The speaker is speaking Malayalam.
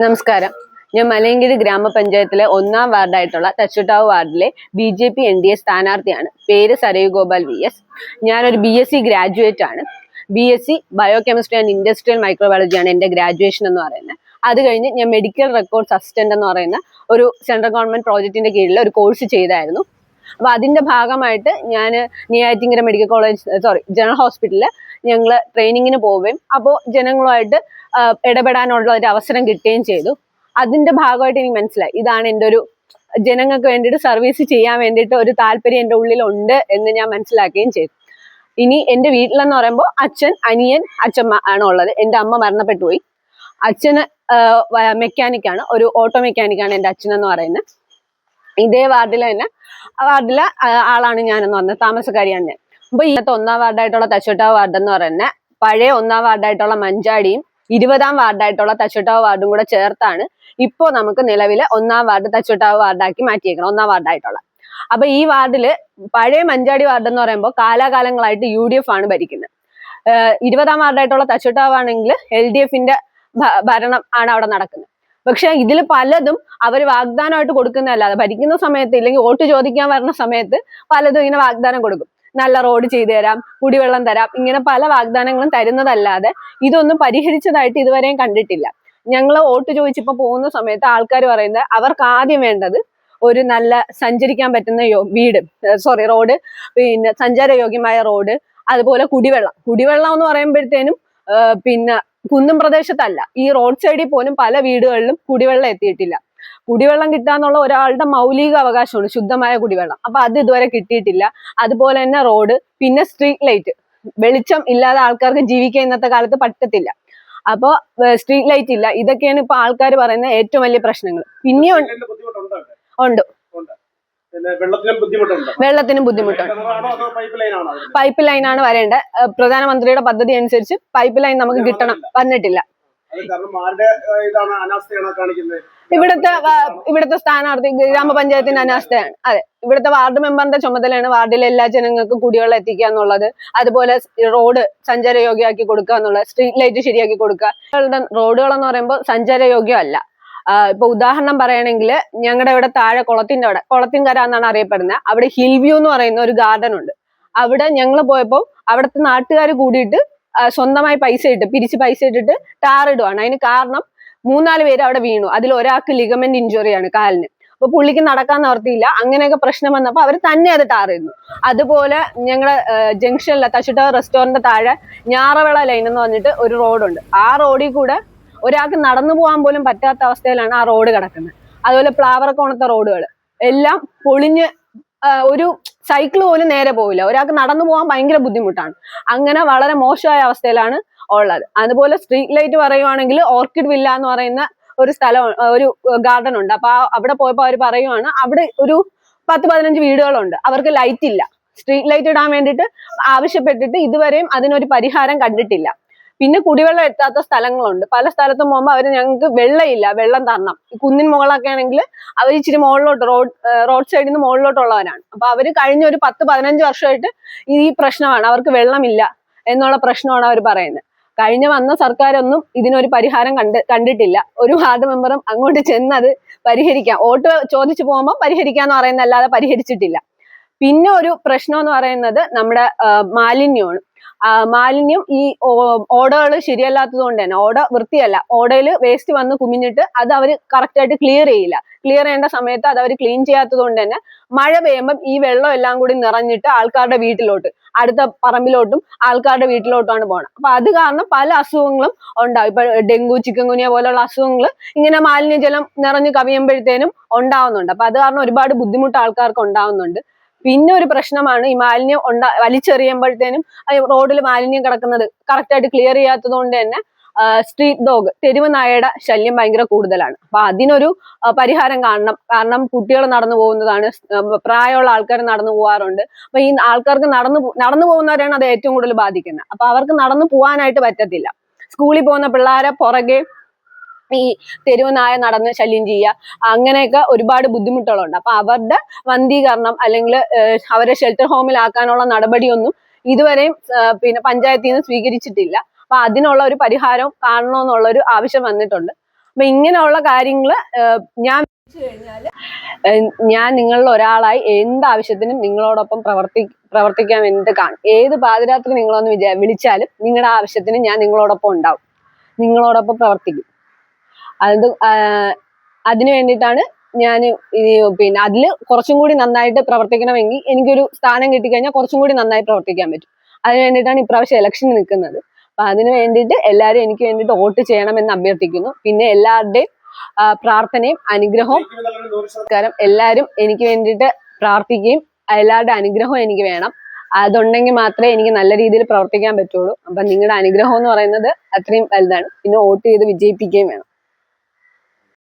നമസ്കാരം. ഞാൻ മലയങ്കിഴി ഗ്രാമപഞ്ചായത്തിലെ 1ാം വാർഡായിട്ടുള്ള തച്ചുട്ടാവ് വാർഡിലെ BJP NDA സ്ഥാനാർത്ഥിയാണ്. പേര് സരയു ഗോപാൽ VS. ഞാനൊരു BSc ഗ്രാജുവേറ്റ് ആണ്. BSc biochemistry and industrial microbiology ആണ് എൻ്റെ ഗ്രാജുവേഷൻ എന്ന് പറയുന്നത്. അത് കഴിഞ്ഞ് ഞാൻ മെഡിക്കൽ റെക്കോർഡ്സ് അസിസ്റ്റന്റ് എന്ന് പറയുന്ന ഒരു സെൻട്രൽ ഗവൺമെന്റ് പ്രോജക്റ്റിന്റെ കീഴിൽ ഒരു കോഴ്സ് ചെയ്തായിരുന്നു. അപ്പോൾ അതിന്റെ ഭാഗമായിട്ട് ഞാൻ നെയ്യാറ്റിൻകര മെഡിക്കൽ കോളേജ് ജനറൽ ഹോസ്പിറ്റലിൽ ഞങ്ങൾ ട്രെയിനിങ്ങിന് പോവുകയും അപ്പോൾ ജനങ്ങളുമായിട്ട് ഇടപെടാനുള്ള ഒരു അവസരം കിട്ടുകയും ചെയ്തു. അതിന്റെ ഭാഗമായിട്ട് എനിക്ക് മനസ്സിലായി ഇതാണ് എൻ്റെ ഒരു ജനങ്ങൾക്ക് വേണ്ടിയിട്ട് സർവീസ് ചെയ്യാൻ വേണ്ടിയിട്ട് ഒരു താല്പര്യം എൻ്റെ ഉള്ളിലുണ്ട് എന്ന് ഞാൻ മനസ്സിലാക്കുകയും ചെയ്തു. ഇനി എൻ്റെ വീട്ടിലെന്ന് പറയുമ്പോൾ അച്ഛൻ, അനിയൻ, അച്ഛമ്മ ആണ് ഉള്ളത്. എൻ്റെ അമ്മ മരണപ്പെട്ടു പോയി. അച്ഛന് മെക്കാനിക്കാണ്, ഒരു ഓട്ടോ മെക്കാനിക്കാണ് എൻ്റെ അച്ഛനെന്ന് പറയുന്നത്. ഇതേ വാർഡിലെ ആളാണ് ഞാനെന്ന് പറഞ്ഞത്, താമസക്കാരിയാണ് ഞാൻ. അപ്പൊ ഇന്നത്തെ 1ാം വാർഡായിട്ടുള്ള തച്ചുട്ടാവ് വാർഡ് എന്ന് പറയുന്നത് പഴയ 1ാം വാർഡായിട്ടുള്ള മഞ്ചാടിയും 20ാം വാർഡായിട്ടുള്ള തച്ചുട്ടാവ് വാർഡും കൂടെ ചേർത്താണ് ഇപ്പോൾ നമുക്ക് നിലവിലെ 1ാം വാർഡ് തച്ചുട്ടാവ് വാർഡാക്കി മാറ്റിയേക്കണം, 1ാം വാർഡായിട്ടുള്ള. അപ്പൊ ഈ വാർഡില് പഴയ മഞ്ചാടി വാർഡ് എന്ന് പറയുമ്പോൾ കാലാകാലങ്ങളായിട്ട് UDF ആണ് ഭരിക്കുന്നത്. 20ാം വാർഡായിട്ടുള്ള തച്ചുട്ടാവ് ആണെങ്കിൽ LDFന്റെ ഭരണം ആണ് അവിടെ നടക്കുന്നത്. പക്ഷെ ഇതിൽ പലതും അവർ വാഗ്ദാനമായിട്ട് കൊടുക്കുന്നതല്ലാതെ ഭരിക്കുന്ന സമയത്ത് ഇല്ലെങ്കിൽ വോട്ട് ചോദിക്കാൻ വരുന്ന സമയത്ത് പലതും ഇങ്ങനെ വാഗ്ദാനം കൊടുക്കും. നല്ല റോഡ് ചെയ്തു തരാം, കുടിവെള്ളം തരാം, ഇങ്ങനെ പല വാഗ്ദാനങ്ങളും തരുന്നതല്ലാതെ ഇതൊന്നും പരിഹരിച്ചതായിട്ട് ഇതുവരെയും കണ്ടിട്ടില്ല. ഞങ്ങൾ വോട്ട് ചോദിച്ചിപ്പോ പോകുന്ന സമയത്ത് ആൾക്കാർ പറയുന്നത് അവർക്ക് ആദ്യം വേണ്ടത് ഒരു നല്ല സഞ്ചരിക്കാൻ പറ്റുന്ന റോഡ്, പിന്നെ സഞ്ചാരയോഗ്യമായ റോഡ്, അതുപോലെ കുടിവെള്ളം എന്ന് പറയുമ്പോഴത്തേനും പിന്നെ കുന്നും പ്രദേശത്തല്ല, ഈ റോഡ് സൈഡിൽ പോലും പല വീടുകളിലും കുടിവെള്ളം എത്തിയിട്ടില്ല. കുടിവെള്ളം കിട്ടാന്നുള്ള ഒരാളുടെ മൗലിക അവകാശമാണ് ശുദ്ധമായ കുടിവെള്ളം. അപ്പൊ അത് ഇതുവരെ കിട്ടിയിട്ടില്ല. അതുപോലെ തന്നെ റോഡ്, പിന്നെ സ്ട്രീറ്റ് ലൈറ്റ്, വെളിച്ചം ഇല്ലാതെ ആൾക്കാർക്ക് ജീവിക്കാൻ ഇന്നത്തെ കാലത്ത് പറ്റത്തില്ല. അപ്പൊ സ്ട്രീറ്റ് ലൈറ്റ് ഇല്ല. ഇതൊക്കെയാണ് ഇപ്പൊ ആൾക്കാർ പറയുന്ന ഏറ്റവും വലിയ പ്രശ്നങ്ങൾ. പിന്നെയും ഉണ്ട്, വെള്ളത്തിനും ബുദ്ധിമുട്ടുണ്ട്. പൈപ്പ് ലൈൻ ആണ് വരേണ്ടത്. പ്രധാനമന്ത്രിയുടെ പദ്ധതി അനുസരിച്ച് പൈപ്പ് ലൈൻ നമുക്ക് വന്നിട്ടില്ല. ഇവിടുത്തെ സ്ഥാനാർത്ഥി ഗ്രാമപഞ്ചായത്തിന്റെ അനാസ്ഥയാണ്. അതെ, ഇവിടുത്തെ വാർഡ് മെമ്പറിന്റെ ചുമതലയാണ് വാർഡിലെ എല്ലാ ജനങ്ങൾക്കും കുടിവെള്ളം എത്തിക്കുക എന്നുള്ളത്, അതുപോലെ റോഡ് സഞ്ചാരയോഗ്യമാക്കി കൊടുക്കുക എന്നുള്ളത്, സ്ട്രീറ്റ് ലൈറ്റ് ശരിയാക്കി കൊടുക്കുക. റോഡുകൾ എന്ന് പറയുമ്പോൾ സഞ്ചാരയോഗ്യമല്ല. ഇപ്പൊ ഉദാഹരണം പറയുകയാണെങ്കിൽ ഞങ്ങളുടെ ഇവിടെ താഴെ കുളത്തിൻകര എന്നാണ് അറിയപ്പെടുന്നത്. അവിടെ ഹിൽ വ്യൂ എന്ന് പറയുന്ന ഒരു ഗാർഡൻ ഉണ്ട്. അവിടെ ഞങ്ങൾ പോയപ്പോൾ അവിടുത്തെ നാട്ടുകാർ കൂടിയിട്ട് സ്വന്തമായി പിരിച്ച് പൈസ ഇട്ടിട്ട് ടാർ ഇടുവാണ്. അതിന് കാരണം 3-4 പേര് അവിടെ വീണു. അതിൽ ഒരാൾക്ക് ലിഗമെന്റ് ഇഞ്ചുറിയാണ് കാലിന്. അപ്പൊ പുള്ളിക്ക് നടക്കാൻ നിവർത്തിയില്ല. അങ്ങനെയൊക്കെ പ്രശ്നം വന്നപ്പോൾ അവർ തന്നെ അത് ടാർ ഇടുന്നു. അതുപോലെ ഞങ്ങളുടെ ജംഗ്ഷനിലെ തച്ചുട്ടാവ് റെസ്റ്റോറന്റ് താഴെ ഞാറവിള ലൈൻ എന്ന് പറഞ്ഞിട്ട് ഒരു റോഡുണ്ട്. ആ റോഡിൽ കൂടെ ഒരാൾക്ക് നടന്നു പോകാൻ പോലും പറ്റാത്ത അവസ്ഥയിലാണ് ആ റോഡ് കിടക്കുന്നത്. അതുപോലെ പ്ലാവറക്കോണത്തെ റോഡുകൾ എല്ലാം പൊളിഞ്ഞ് ഒരു സൈക്കിൾ പോലും നേരെ പോവില്ല. ഒരാൾക്ക് നടന്നു പോകാൻ ഭയങ്കര ബുദ്ധിമുട്ടാണ്. അങ്ങനെ വളരെ മോശമായ അവസ്ഥയിലാണ് ഉള്ളത്. അതുപോലെ സ്ട്രീറ്റ് ലൈറ്റ് പറയുവാണെങ്കിൽ ഓർക്കിഡ് വില്ല എന്ന് പറയുന്ന ഒരു ഗാർഡൻ ഉണ്ട്. അപ്പൊ അവിടെ പോയപ്പോൾ അവർ പറയുവാണ് അവിടെ ഒരു 10-15 വീടുകളുണ്ട്, അവർക്ക് ലൈറ്റ് ഇല്ല. സ്ട്രീറ്റ് ലൈറ്റ് ഇടാൻ വേണ്ടിയിട്ട് ആവശ്യപ്പെട്ടിട്ട് ഇതുവരെയും അതിനൊരു പരിഹാരം കണ്ടിട്ടില്ല. പിന്നെ കുടിവെള്ളം എത്താത്ത സ്ഥലങ്ങളുണ്ട്. പല സ്ഥലത്തും പോകുമ്പോൾ അവർ ഞങ്ങൾക്ക് വെള്ളം തരണം. ഈ കുന്നിൻ മുകളൊക്കെ ആണെങ്കിൽ അവർ ഇച്ചിരി മുകളിലോട്ട് റോഡ് സൈഡിൽ നിന്ന് മുകളിലോട്ടുള്ളവരാണ്. അപ്പൊ അവര് കഴിഞ്ഞ ഒരു 10-15 വർഷമായിട്ട് ഈ പ്രശ്നമാണ്, അവർക്ക് വെള്ളമില്ല എന്നുള്ള പ്രശ്നമാണ് അവർ പറയുന്നത്. വന്ന സർക്കാരൊന്നും ഇതിനൊരു പരിഹാരം കണ്ടിട്ടില്ല. ഒരു വാർഡ് മെമ്പറും അങ്ങോട്ട് ചെന്നത് പരിഹരിക്കാം, വോട്ട് ചോദിച്ചു പോകുമ്പോൾ പരിഹരിക്കാന്ന് പറയുന്നതല്ലാതെ പരിഹരിച്ചിട്ടില്ല. പിന്നെ ഒരു പ്രശ്നം എന്ന് പറയുന്നത് നമ്മുടെ മാലിന്യമാണ്. മാലിന്യം ഈ ഓടകൾ ശരിയല്ലാത്തത് കൊണ്ട് തന്നെ, ഓട വൃത്തിയല്ല, ഓടയിൽ വേസ്റ്റ് വന്ന് കുമിഞ്ഞിട്ട് അത് അവർ കറക്റ്റായിട്ട് ക്ലിയർ ചെയ്യേണ്ട സമയത്ത് അത് അവർ ക്ലീൻ ചെയ്യാത്തത് കൊണ്ട് തന്നെ മഴ പെയ്യുമ്പം ഈ വെള്ളം എല്ലാം കൂടി നിറഞ്ഞിട്ട് ആൾക്കാരുടെ വീട്ടിലോട്ട്, അടുത്ത പറമ്പിലോട്ടും ആൾക്കാരുടെ വീട്ടിലോട്ടാണ് പോകണം. അപ്പൊ അത് കാരണം പല അസുഖങ്ങളും ഉണ്ടാവും. ഇപ്പൊ ഡെങ്കു, ചിക്കൻ ഗുനിയ പോലുള്ള അസുഖങ്ങൾ ഇങ്ങനെ മാലിന്യജലം നിറഞ്ഞു കവിയുമ്പോഴത്തേനും ഉണ്ടാവുന്നുണ്ട്. അപ്പൊ അത് കാരണം ഒരുപാട് ബുദ്ധിമുട്ട് ആൾക്കാർക്ക് ഉണ്ടാവുന്നുണ്ട്. പിന്നെ ഒരു പ്രശ്നമാണ് ഈ മാലിന്യം വലിച്ചെറിയുമ്പോഴത്തേനും റോഡിൽ മാലിന്യം കിടക്കുന്നത് കറക്റ്റായിട്ട് ക്ലിയർ ചെയ്യാത്തത് കൊണ്ട് തന്നെ സ്ട്രീറ്റ് ഡോഗ്, തെരുവ് നായയുടെ ശല്യം ഭയങ്കര കൂടുതലാണ്. അപ്പൊ അതിനൊരു പരിഹാരം കാണണം. കാരണം കുട്ടികൾ നടന്നു പോകുന്നതാണ്, പ്രായമുള്ള ആൾക്കാർ നടന്നു പോകാറുണ്ട്. അപ്പൊ ഈ ആൾക്കാർക്ക് നടന്നു പോകുന്നവരാണ് അത് ഏറ്റവും കൂടുതൽ ബാധിക്കുന്നത്. അപ്പൊ അവർക്ക് നടന്നു പോകാനായിട്ട് പറ്റത്തില്ല. സ്കൂളിൽ പോകുന്ന പിള്ളേരെ പുറകെ ഈ തെരുവ് നായ നടന്ന് ശല്യം ചെയ്യുക, അങ്ങനെയൊക്കെ ഒരുപാട് ബുദ്ധിമുട്ടുകളുണ്ട്. അപ്പൊ അവരുടെ വന്ധീകരണം അല്ലെങ്കിൽ അവരെ ഷെൽട്ടർ ഹോമിലാക്കാനുള്ള നടപടിയൊന്നും ഇതുവരെയും പിന്നെ പഞ്ചായത്തിൽ നിന്ന് സ്വീകരിച്ചിട്ടില്ല. അപ്പൊ അതിനുള്ള ഒരു പരിഹാരം കാണണമെന്നുള്ള ഒരു ആവശ്യം വന്നിട്ടുണ്ട്. അപ്പൊ ഇങ്ങനെയുള്ള കാര്യങ്ങള് ഞാൻ കഴിഞ്ഞാല് ഞാൻ നിങ്ങളിൽ ഒരാളായി എന്താവശ്യത്തിനും നിങ്ങളോടൊപ്പം പ്രവർത്തിക്കാൻ വേണ്ടിട്ട് കാണും. ഏത് പാതിരാത്രി നിങ്ങളൊന്ന് വിളിച്ചാലും നിങ്ങളുടെ ആവശ്യത്തിന് ഞാൻ നിങ്ങളോടൊപ്പം ഉണ്ടാവും, നിങ്ങളോടൊപ്പം പ്രവർത്തിക്കും. അത് അതിനു വേണ്ടിയിട്ടാണ് ഞാൻ പിന്നെ അതിൽ കുറച്ചും കൂടി നന്നായിട്ട് പ്രവർത്തിക്കണമെങ്കിൽ എനിക്കൊരു സ്ഥാനം കിട്ടിക്കഴിഞ്ഞാൽ കുറച്ചും കൂടി നന്നായി പ്രവർത്തിക്കാൻ പറ്റും. അതിന് വേണ്ടിയിട്ടാണ് ഇപ്രാവശ്യം ഇലക്ഷന് നിൽക്കുന്നത്. അപ്പൊ അതിന് വേണ്ടിയിട്ട് എല്ലാവരും എനിക്ക് വേണ്ടിയിട്ട് വോട്ട് ചെയ്യണമെന്ന് അഭ്യർത്ഥിക്കുന്നു. പിന്നെ എല്ലാവരുടെയും പ്രാർത്ഥനയും അനുഗ്രഹവും എല്ലാവരും എനിക്ക് വേണ്ടിയിട്ട് പ്രാർത്ഥിക്കുകയും എല്ലാവരുടെ അനുഗ്രഹവും എനിക്ക് വേണം. അതുണ്ടെങ്കിൽ മാത്രമേ എനിക്ക് നല്ല രീതിയിൽ പ്രവർത്തിക്കാൻ പറ്റുള്ളൂ. അപ്പൊ നിങ്ങളുടെ അനുഗ്രഹം എന്ന് പറയുന്നത് അത്രയും വലുതാണ്. പിന്നെ വോട്ട് ചെയ്ത് വിജയിപ്പിക്കുകയും വേണം.